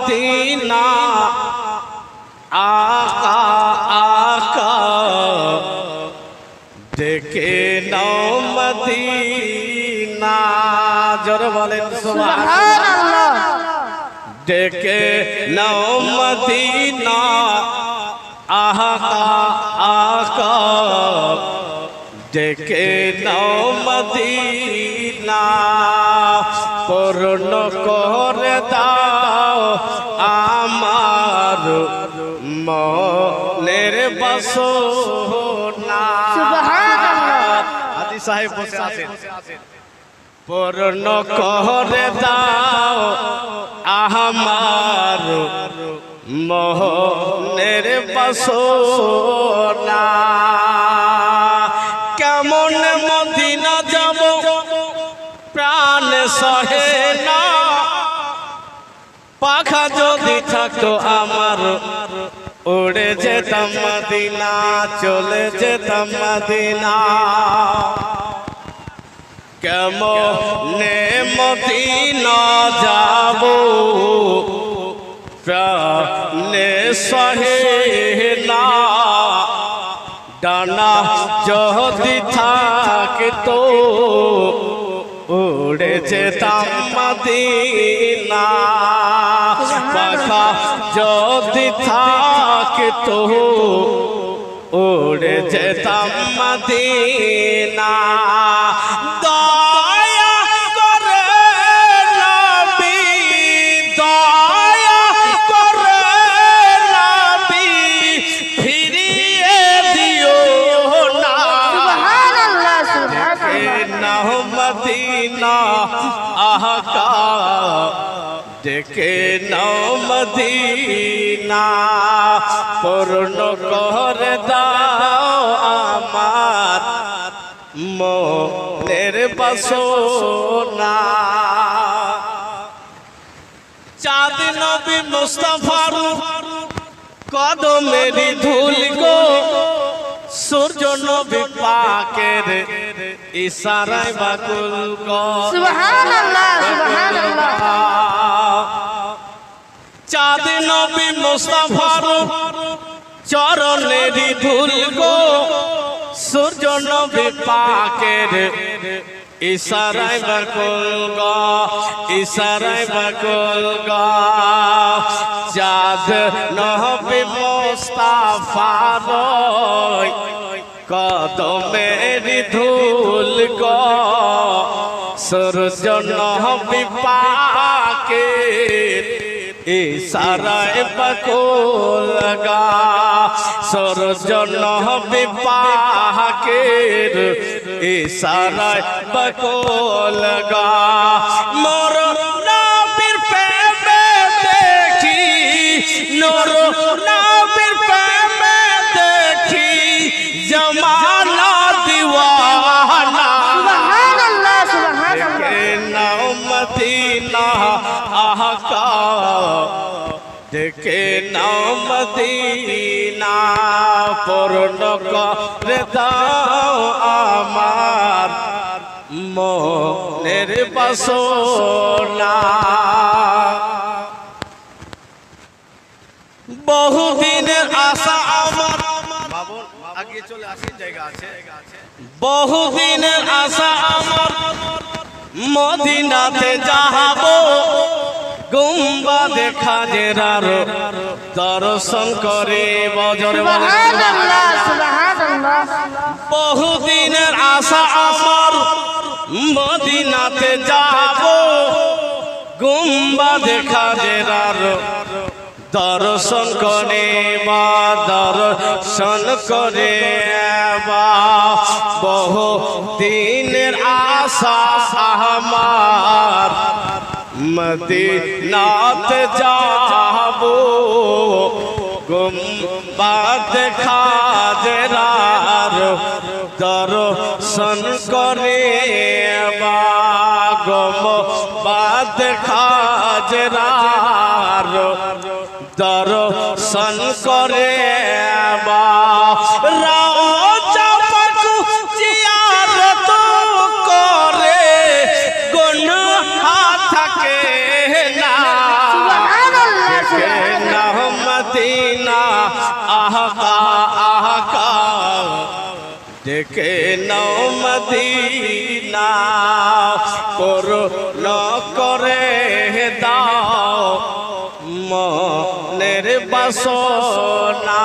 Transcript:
Medina আকা আকা ডেকে নাও মদিনা জোরে বলেন সুবহানাল্লাহ ডেকে নাও মদিনা আকা আকা ডেকে নাও মদিনা পূর্ণ করে দাও আমার মনের বাসনা সুবহানাল্লাহ হাজী সাহেব বসে আছেন পূর্ণ করে দাও আমার মনের বাসনা কেমন মদিনা যাব প্রাণ সহে না পাখা যদি থাকতো আমার উড়ে যেতাম মদিনা চলে যেতাম মদিনা কেমনে মদিনা যাব প্রাণে সহে না ডানা যদি থাকতো উড়ে যেতাম মদিনা পাখা যদি থাকতো উড়ে যেতাম মদিনা দয়া করে নবী দয়া করে নবী ফিরিয়ে দিও না সুবহানাল্লাহ সুবহানাল্লাহ মদিনা আকা ডেকে নাও মদিনা পূর্ণ করে দাও আমার মনের বাসনা চাঁদ নবী মুস্তাফার কদমেরই ধুল গো সূর্য নবী পাকের ইশারায় বাকুল গো সুবহানাল্লাহ সুবহানাল্লাহ চাঁদ নবী মুস্তাফার চরণেরই ধুল গো সূর্য নবী পাকের ইশারায় বাকুল গো ইশারায় বাকুল গো চাঁদ নবী মুস্তাফার কদমেরই ধুল গো সূর্য নবী পাকের ইশারায় বাকুল গো সূর্য নবী পাকের ইশারায় বাকুল গো মোর নবীর প্রেমে দেখি নূর নবীর প্রেমে দেখি জামানা দিওয়ানা সুবহানাল্লাহ সুবহানাল্লাহ নাও মদিনা আকা ডেকে নাও মদিনা পূর্ণ করে দাও আমার মনের বাসনা বহুদিনের আশা আমার আগে চলে আসেন জায়গা আছে বহুদিনের আশা আমার মদিনাতে যাবো গুম্বাদে খাজরার দর্শন করে বজর সুবহানাল্লাহ সুবহানাল্লাহ বহুদিনের আশা আমার মদিনাতে যাবো গুম্বাদে খাজরার দর্শন করে বা দর্শন করে বহু দিনের আশা আমার মদিনাতে যাবো গুম্বাদ খাজরার দর্শন করে গুম্বাদ খাজরার দর্শন করে রাজা পাকু জিয়ারত করে গুনাহ থাকে না সুবহানাল্লাহ মদিনা আহা আহা দেখে নাও মদিনা পূর্ণ করে দাও মনের বাসনা